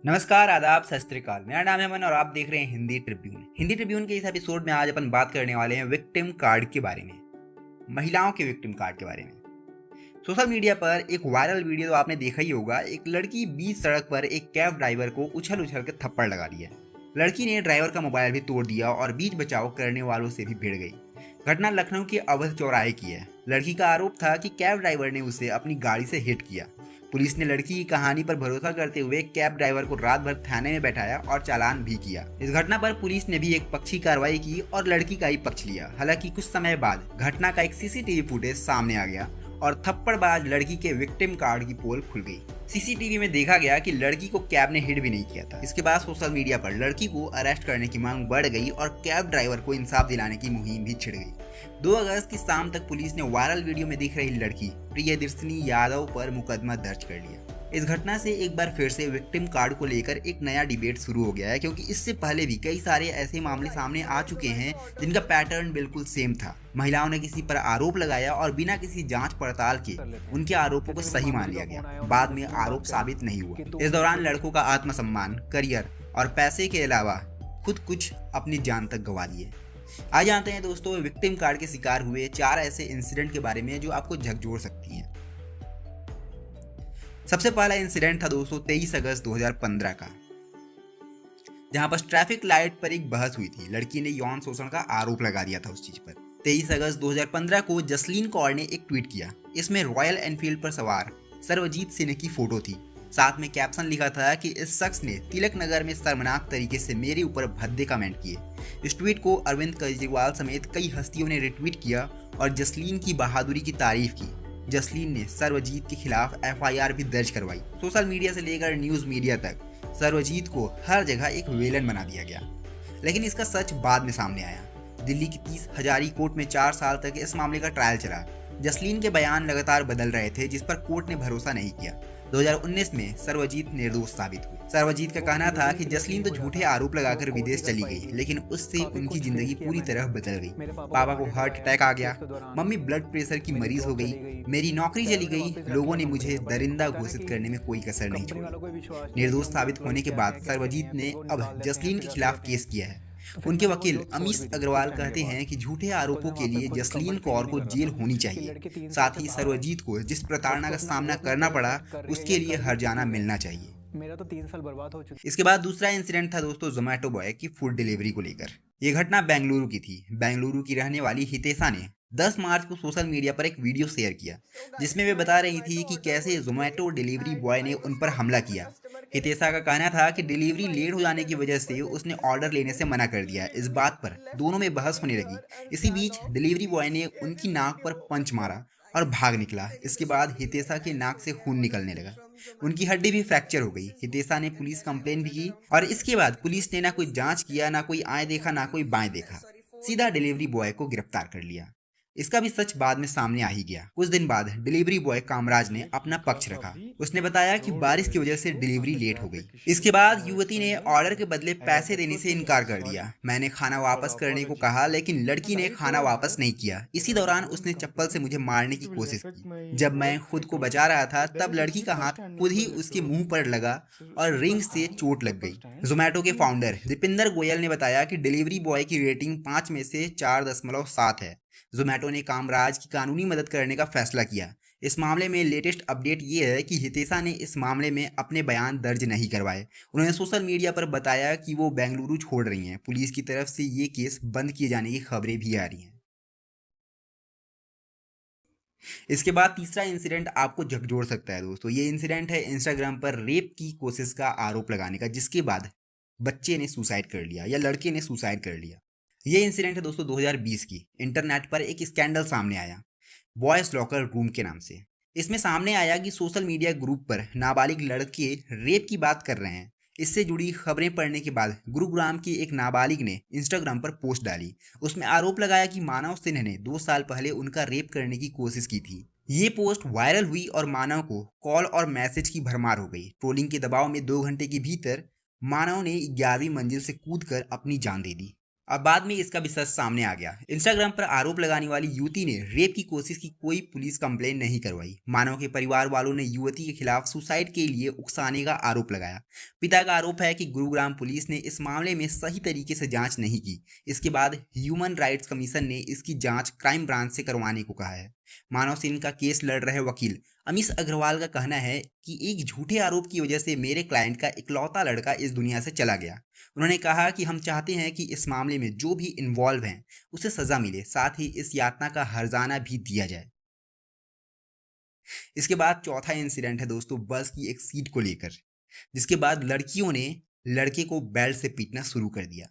नमस्कार, आदाब, सत श्री अकाल। मेरा नाम है अमन और आप देख रहे हैं हिंदी ट्रिब्यून। हिंदी ट्रिब्यून के इस एपिसोड में आज अपन बात करने वाले हैं विक्टिम कार्ड के बारे में, महिलाओं के विक्टिम कार्ड के बारे में। सोशल मीडिया पर एक वायरल वीडियो तो आपने देखा ही होगा। एक लड़की बीच सड़क पर एक कैब ड्राइवर को उछल उछल के थप्पड़ लगा दिया। लड़की ने ड्राइवर का मोबाइल भी तोड़ दिया और बीच बचाव करने वालों से भी भिड़ गई। घटना लखनऊ के अवध चौराहे की है। लड़की का आरोप था कि कैब ड्राइवर ने उसे अपनी गाड़ी से हिट किया। पुलिस ने लड़की की कहानी पर भरोसा करते हुए कैब ड्राइवर को रात भर थाने में बैठाया और चालान भी किया। इस घटना पर पुलिस ने भी एक पक्षी कार्रवाई की और लड़की का ही पक्ष लिया। हालांकि कुछ समय बाद घटना का एक सीसीटीवी फुटेज सामने आ गया और थप्पड़बाज लड़की के विक्टिम कार्ड की पोल खुल गई। सीसीटीवी में देखा गया कि लड़की को कैब ने हिट भी नहीं किया था। इसके बाद सोशल मीडिया पर लड़की को अरेस्ट करने की मांग बढ़ गई और कैब ड्राइवर को इंसाफ दिलाने की मुहिम भी छिड़ गई। 2 अगस्त की शाम तक पुलिस ने वायरल वीडियो में दिख रही लड़की प्रियदर्शनी यादव पर मुकदमा दर्ज कर लिया। इस घटना से एक बार फिर से विक्टिम कार्ड को लेकर एक नया डिबेट शुरू हो गया है, क्योंकि इससे पहले भी कई सारे ऐसे मामले सामने आ चुके हैं जिनका पैटर्न बिल्कुल सेम था। महिलाओं ने किसी पर आरोप लगाया और बिना किसी जांच पड़ताल के उनके आरोपों को सही मान लिया गया। बाद में आरोप साबित नहीं हुआ। इस दौरान लड़कों का आत्मसम्मान, करियर और पैसे के अलावा खुद कुछ अपनी जान तक गंवा दिए। आज जानते हैं दोस्तों विक्टिम कार्ड के शिकार हुए 4 ऐसे इंसिडेंट के बारे में जो आपको झकझोर सकती हैं। सबसे पहला इंसिडेंट था दोस्तों 23 अगस्त 2015 का, जहां पर ट्रैफिक लाइट पर एक बहस हुई थी। लड़की ने यौन शोषण का आरोप लगा दिया था उस चीज पर। 23 अगस्त 2015 को जसलीन कौर ने एक ट्वीट किया। इसमें रॉयल एनफील्ड पर सवार सर्वजीत सिंह की फोटो थी। साथ में कैप्शन लिखा था कि इस शख्स ने तिलक नगर में शर्मनाक तरीके से मेरे ऊपर भद्दे कमेंट किए। इस ट्वीट को अरविंद केजरीवाल समेत कई हस्तियों ने रिट्वीट किया और जसलीन की बहादुरी की तारीफ की। जसलीन ने सर्वजीत के खिलाफ एफआईआर भी दर्ज करवाई। सोशल मीडिया से लेकर न्यूज मीडिया तक सर्वजीत को हर जगह एक विलेन बना दिया गया। लेकिन इसका सच बाद में सामने आया। दिल्ली की 30 हजारी कोर्ट में 4 साल तक इस मामले का ट्रायल चला। जसलीन के बयान लगातार बदल रहे थे, जिस पर कोर्ट ने भरोसा नहीं किया। 2019 में सर्वजीत निर्दोष साबित हुई। सर्वजीत का कहना था कि जसलीन तो झूठे आरोप लगाकर विदेश चली गई, लेकिन उससे उनकी जिंदगी पूरी तरह बदल गई। पापा को हार्ट अटैक आ गया, मम्मी ब्लड प्रेशर की मरीज हो गई, मेरी नौकरी चली गई, लोगों ने मुझे दरिंदा घोषित करने में कोई कसर नहीं छोड़ी। निर्दोष साबित होने के बाद सर्वजीत ने अब जसलीन के खिलाफ केस किया है। उनके वकील अमीश अग्रवाल कहते हैं कि झूठे आरोपों के लिए जसलीन कौर को जेल होनी चाहिए। साथ ही सर्वजीत को जिस प्रताड़ना का सामना करना पड़ा उसके लिए हर्जाना मिलना चाहिए। मेरा तो 3 साल बर्बाद हो चुके। इसके बाद दूसरा इंसिडेंट था दोस्तों जोमेटो बॉय की फूड डिलीवरी को लेकर। ये घटना बेंगलुरु की थी। बेंगलुरु की रहने वाली हितेशा ने 10 मार्च को सोशल मीडिया पर एक वीडियो शेयर किया, जिसमें वे बता रही थी कि कैसे जोमेटो डिलीवरी बॉय ने उन पर हमला किया। हितेशा का कहना था कि डिलीवरी लेट हो जाने की वजह से उसने ऑर्डर लेने से मना कर दिया। इस बात पर दोनों में बहस होने लगी। इसी बीच डिलीवरी बॉय ने उनकी नाक पर पंच मारा और भाग निकला। इसके बाद हितेशा के नाक से खून निकलने लगा। उनकी हड्डी भी फ्रैक्चर हो गई। हितेशा ने पुलिस कंप्लेन भी की और इसके बाद पुलिस ने ना कोई जांच किया, ना कोई आए देखा, ना कोई बाएं देखा, सीधा डिलीवरी बॉय को गिरफ्तार कर लिया। इसका भी सच बाद में सामने आ ही गया। कुछ दिन बाद डिलीवरी बॉय कामराज ने अपना पक्ष रखा। उसने बताया कि बारिश की वजह से डिलीवरी लेट हो गई। इसके बाद युवती ने ऑर्डर के बदले पैसे देने से इनकार कर दिया। मैंने खाना वापस करने को कहा, लेकिन लड़की ने खाना वापस नहीं किया। इसी दौरान उसने चप्पल से मुझे मारने की कोशिश की। जब मैं खुद को बचा रहा था तब लड़की का हाथ खुद ही उसके मुंह पर लगा और रिंग से चोट लग गई। जोमेटो के फाउंडर दीपिंदर गोयल ने बताया कि डिलीवरी बॉय की रेटिंग 5 में से 4.7 है। जोमेटो ने कामराज की कानूनी मदद करने का फैसला किया। इस मामले में लेटेस्ट अपडेट ये है कि हितेशा ने इस मामले में अपने बयान दर्ज नहीं करवाए। उन्होंने सोशल मीडिया पर बताया कि वो बेंगलुरु छोड़ रही हैं। पुलिस की तरफ से ये केस बंद किए जाने की खबरें भी आ रही हैं। इसके बाद तीसरा इंसिडेंट आपको झकझोर सकता है दोस्तों। ये इंसिडेंट है इंस्टाग्राम पर रेप की कोशिश का आरोप लगाने का, जिसके बाद बच्चे ने सुसाइड कर लिया या लड़के ने सुसाइड कर लिया। ये इंसिडेंट है दोस्तों 2020 की। इंटरनेट पर एक स्कैंडल सामने आया बॉयज लॉकर रूम के नाम से। इसमें सामने आया कि सोशल मीडिया ग्रुप पर नाबालिग लड़के रेप की बात कर रहे हैं। इससे जुड़ी खबरें पढ़ने के बाद गुरुग्राम की एक नाबालिग ने इंस्टाग्राम पर पोस्ट डाली। उसमें आरोप लगाया कि मानव सिन्हा ने 2 साल पहले उनका रेप करने की कोशिश की थी। ये पोस्ट वायरल हुई और मानव को कॉल और मैसेज की भरमार हो गई। ट्रोलिंग के दबाव में 2 घंटे के भीतर मानव ने 11वीं मंजिल से कूदकर अपनी जान दे दी। अब बाद में इसका भी सच सामने आ गया। इंस्टाग्राम पर आरोप लगाने वाली युवती ने रेप की कोशिश की कोई पुलिस कंप्लेन नहीं करवाई। मानव के परिवार वालों ने युवती के खिलाफ सुसाइड के लिए उकसाने का आरोप लगाया। पिता का आरोप है कि गुरुग्राम पुलिस ने इस मामले में सही तरीके से जांच नहीं की। इसके बाद ह्यूमन राइट्स कमीशन ने इसकी जांच क्राइम ब्रांच से करवाने को कहा है। मानव सिंह का केस लड़ रहे वकील अमीश अग्रवाल का कहना है कि एक झूठे आरोप की वजह से मेरे क्लाइंट का इकलौता लड़का इस दुनिया से चला गया। उन्होंने कहा कि हम चाहते हैं कि इस मामले में जो भी इन्वॉल्व हैं उसे सजा मिले, साथ ही इस यातना का हर्जाना भी दिया जाए। इसके बाद चौथा इंसिडेंट है दोस्तों बस की एक सीट को लेकर, जिसके बाद लड़कियों ने लड़के को बेल्ट से पीटना शुरू कर दिया।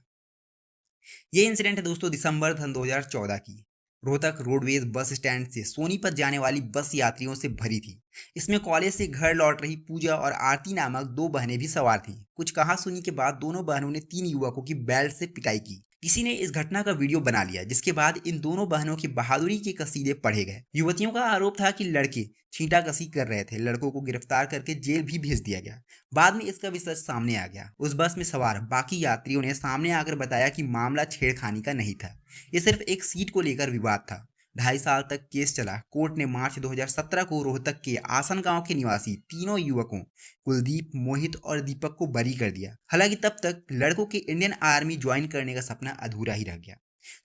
ये इंसिडेंट है दोस्तों दिसंबर सन 2014 की। रोहतक रोडवेज बस स्टैंड से सोनीपत जाने वाली बस यात्रियों से भरी थी। इसमें कॉलेज से घर लौट रही पूजा और आरती नामक दो बहनें भी सवार थीं। कुछ कहासुनी के बाद दोनों बहनों ने 3 युवकों की बेल्ट से पिटाई की। किसी ने इस घटना का वीडियो बना लिया, जिसके बाद इन दोनों बहनों की बहादुरी के कसीदे पढ़े गए। युवतियों का आरोप था कि लड़के छींटाकसी कर रहे थे। लड़कों को गिरफ्तार करके जेल भी भेज दिया गया। बाद में इसका भी सच सामने आ गया। उस बस में सवार बाकी यात्रियों ने सामने आकर बताया कि मामला छेड़खानी का नहीं था, ये सिर्फ एक सीट को लेकर विवाद था। 2.5 साल तक केस चला। कोर्ट ने मार्च 2017 को रोहतक के आसन गांव के निवासी तीनों युवकों कुलदीप, मोहित और दीपक को बरी कर दिया। हालांकि तब तक लड़कों के इंडियन आर्मी ज्वाइन करने का सपना अधूरा ही रह गया।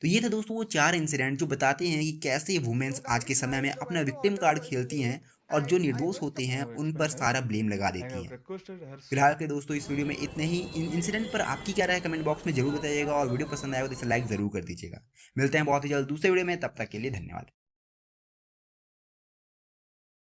तो ये थे दोस्तों वो 4 इंसिडेंट जो बताते हैं कि कैसे वुमेन्स आज के समय में अपना विक्टिम कार्ड खेलती हैं और जो निर्दोष होते हैं उन पर सारा ब्लेम लगा देती हैं। फिलहाल के दोस्तों इस वीडियो में इतने ही। इन इंसिडेंट पर आपकी क्या राय है कमेंट बॉक्स में जरूर बताइएगा और वीडियो पसंद आएगा तो इसे लाइक जरूर कर दीजिएगा। मिलते हैं बहुत ही जल्द दूसरे वीडियो में, तब तक के लिए धन्यवाद।